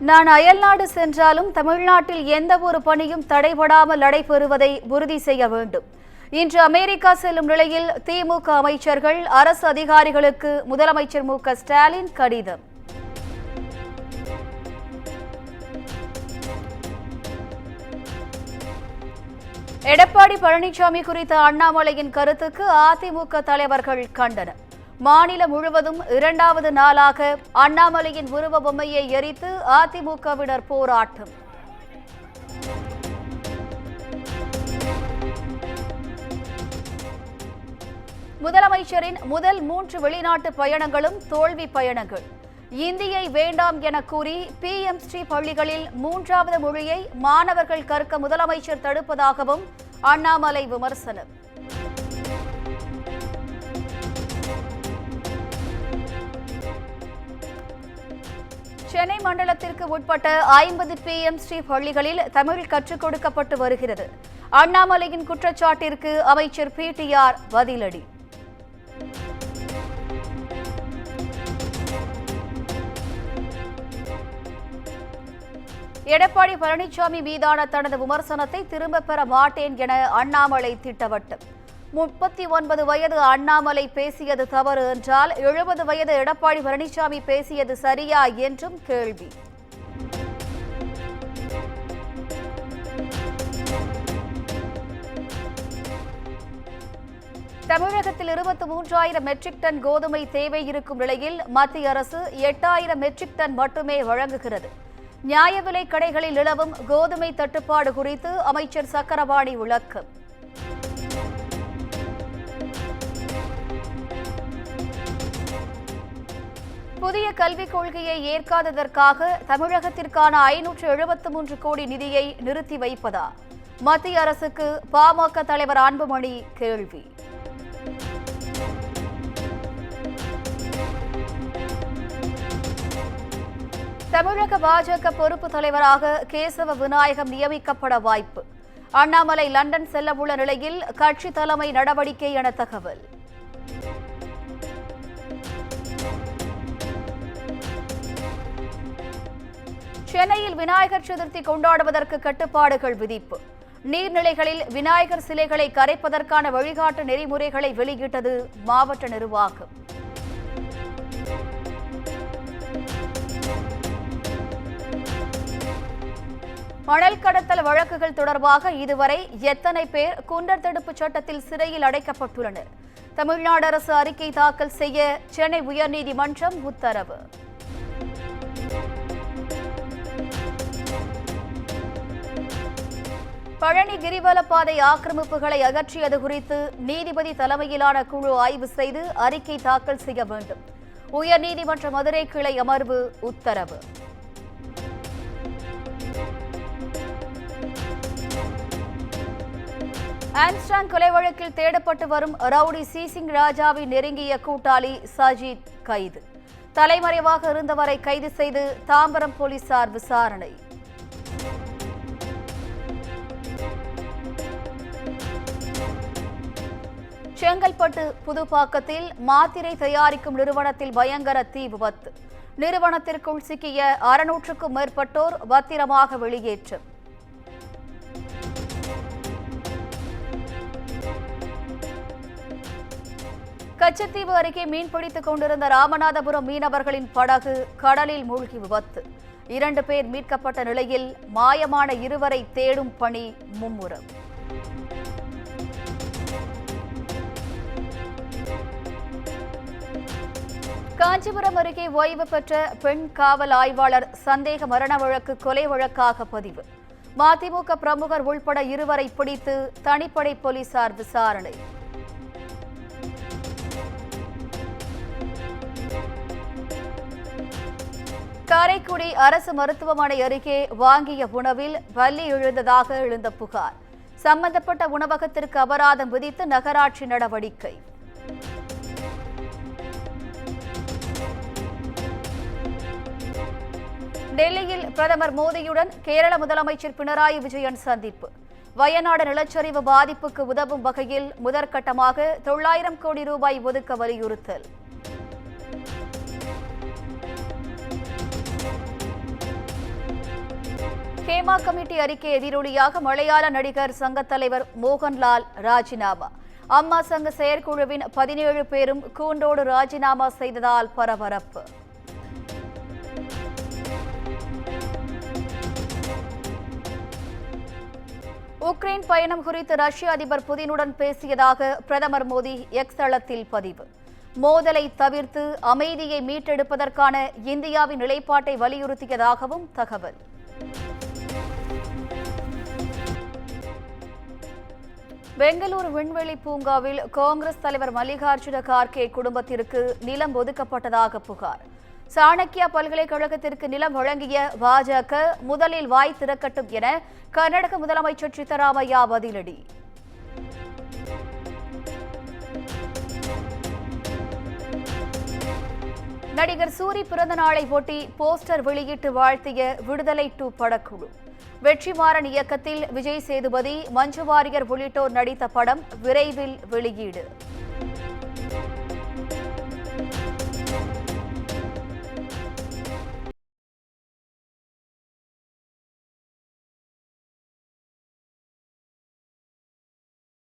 நான் அயல்நாடு சென்றாலும் தமிழ்நாட்டில் எந்த ஒரு பணியும் தடைபடாமல் நடைபெறுவதை உறுதி செய்ய வேண்டும். இன்று அமெரிக்கா செல்லும் நிலையில் திமுக அமைச்சர்கள் அரசு அதிகாரிகளுக்கு முதலமைச்சர் மு.க.ஸ்டாலின் கடிதம். எடப்பாடி பழனிசாமி குறித்த அண்ணாமலையின் கருத்துக்கு அதிமுக தலைவர்கள் கண்டனம். மாநிலம் முழுவதும் இரண்டாவது நாளாக அண்ணாமலையின் உருவ பொம்மையை எரித்து அதிமுகவினர் போராட்டம். முதலமைச்சரின் முதல் 3 வெளிநாட்டு பயணங்களும் தோல்வி பயணங்கள். இந்தியை வேண்டாம் என கூறி PMஸ்ரீ பள்ளிகளில் 3வது மொழியை மாணவர்கள் கற்க முதலமைச்சர் தடுப்பதாகவும் அண்ணாமலை விமர்சனம். சென்னை மண்டலத்திற்கு உட்பட்ட 50 PMஸ்ரீ பள்ளிகளில் தமிழ் கற்றுக் கொடுக்கப்பட்டு வருகிறது. அண்ணாமலையின் குற்றச்சாட்டிற்கு அமைச்சர் PTR பதிலடி. எடப்பாடி பழனிசாமி மீதான தனது விமர்சனத்தை திரும்பப் பெற மாட்டேன் என அண்ணாமலை திட்டவட்டம். 39 வயது அண்ணாமலை பேசியது தவறு என்றால் 70 வயது எடப்பாடி பழனிசாமி பேசியது சரியா என்றும் கேள்வி. தமிழகத்தில் 23,000 மெட்ரிக் டன் கோதுமை தேவை இருக்கும் நிலையில் மத்திய அரசு 8,000 மெட்ரிக் டன் மட்டுமே வழங்குகிறது. நியாய விலை கடைகளில் நிலவும் கோதுமை தட்டுப்பாடு குறித்து அமைச்சர் சக்கரபாணி விளக்கம். புதிய கல்விக் கொள்கையை ஏற்காததற்காக தமிழகத்திற்கான 573 கோடி நிதியை நிறுத்தி வைப்பதா? மத்திய அரசுக்கு பாமக தலைவர் அன்புமணி கேள்வி. தமிழக பாஜக பொறுப்பு தலைவராக கேசவ விநாயகம் நியமிக்கப்பட வாய்ப்பு. அண்ணாமலை லண்டன் செல்லவுள்ள நிலையில் கட்சி தலைமை நடவடிக்கை என தகவல். சென்னையில் விநாயகர் சதுர்த்தி கொண்டாடுவதற்கு கட்டுப்பாடுகள் விதிப்பு. நீர்நிலைகளில் விநாயகர் சிலைகளை கரைப்பதற்கான வழிகாட்டு நெறிமுறைகளை வெளியிட்டது மாவட்ட நிர்வாகம். மணல் கடத்தல் வழக்குகள் தொடர்பாக இதுவரை எத்தனை பேர் குண்டர் தடுப்பு சட்டத்தில் சிறையில் அடைக்கப்பட்டுள்ளனர்? தமிழ்நாடு அரசு அறிக்கை தாக்கல் செய்ய சென்னை உயர்நீதிமன்றம் உத்தரவு. பழனி கிரிவலப்பாதை ஆக்கிரமிப்புகளை அகற்றியது குறித்து நீதிபதி தலைமையிலான குழு ஆய்வு செய்து அறிக்கை தாக்கல் செய்ய வேண்டும். உயர்நீதிமன்ற மதுரை கிளை அமர்வு உத்தரவு. ஆம்ஸ்ட்ராங் கொலை வழக்கில் தேடப்பட்டு வரும் ரவுடி சிசிங் ராஜாவின் நெருங்கிய கூட்டாளி சஜித் கைது. தலைமறைவாக இருந்தவரை கைது செய்து தாம்பரம் போலீசார் விசாரணை. செங்கல்பட்டு புதுப்பாக்கத்தில் மாத்திரை தயாரிக்கும் நிறுவனத்தில் பயங்கர தீ விபத்து. நிறுவனத்திற்குள் சிக்கிய 600க்கும் மேற்பட்டோர் பத்திரமாக வெளியேற்றம். கச்சத்தீவு அருகே மீன்பிடித்துக் கொண்டிருந்த ராமநாதபுரம் மீனவர்களின் படகு கடலில் மூழ்கி விபத்து. 2 பேர் மீட்கப்பட்ட நிலையில் மாயமான 2வரை தேடும் பணி மும்முரம். காஞ்சிபுரம் அருகே ஓய்வு பெற்ற பெண் காவல் ஆய்வாளர் சந்தேக மரண வழக்கு கொலை வழக்காக பதிவு. மதிமுக பிரமுகர் உள்பட 2வரை பிடித்து தனிப்படை போலீசார் விசாரணை. காரைக்குடி அரசு மருத்துவமனை அருகே வாங்கிய உணவில் பல்லி எழுந்ததாக எழுந்த புகார். சம்பந்தப்பட்ட உணவகத்திற்கு அபராதம் விதித்து நகராட்சி நடவடிக்கை. டெல்லியில் பிரதமர் மோடியுடன் கேரள முதலமைச்சர் பினராயி விஜயன் சந்திப்பு. வயநாடு நிலச்சரிவு பாதிப்புக்கு உதவும் வகையில் முதற்கட்டமாக 900 கோடி ரூபாய் ஒதுக்க வலியுறுத்தல். ஹேமா கமிட்டி அறிக்கை எதிரொலியாக மலையாள நடிகர் சங்கத் தலைவர் மோகன்லால் ராஜினாமா. அம்மா சங்க செயற்குழுவின் 17 பேரும் கூண்டோடு ராஜினாமா செய்ததால் பரபரப்பு. உக்ரைன் பயணம் குறித்து ரஷ்ய அதிபர் புதினுடன் பேசியதாக பிரதமர் மோடி எக்ஸ் தளத்தில் பதிவு. மோதலை தவிர்த்து அமைதியை மீட்டெடுப்பதற்கான இந்தியாவின் நிலைப்பாட்டை வலியுறுத்தியதாகவும் தகவல். பெங்களூரு விண்வெளி பூங்காவில் காங்கிரஸ் தலைவர் மல்லிகார்ஜுன கார்கே குடும்பத்திற்கு நிலம் ஒதுக்கப்பட்டதாக புகார். சாணக்கியா பல்கலைக்கழகத்திற்கு நிலம் வழங்கிய பாஜக முதலில் வாய் திறக்கட்டும் என கர்நாடக முதலமைச்சர் சித்தராமையா பதிலடி. நடிகர் சூரி பிறந்த நாளை ஒட்டி போஸ்டர் வெளியிட்டு வாழ்த்திய விடுதலை 2 படக்குழு. வெற்றிமாறன் இயக்கத்தில் விஜய் சேதுபதி, மஞ்சு வாரியர் உள்ளிட்டோர் நடித்த படம் விரைவில் வெளியீடு.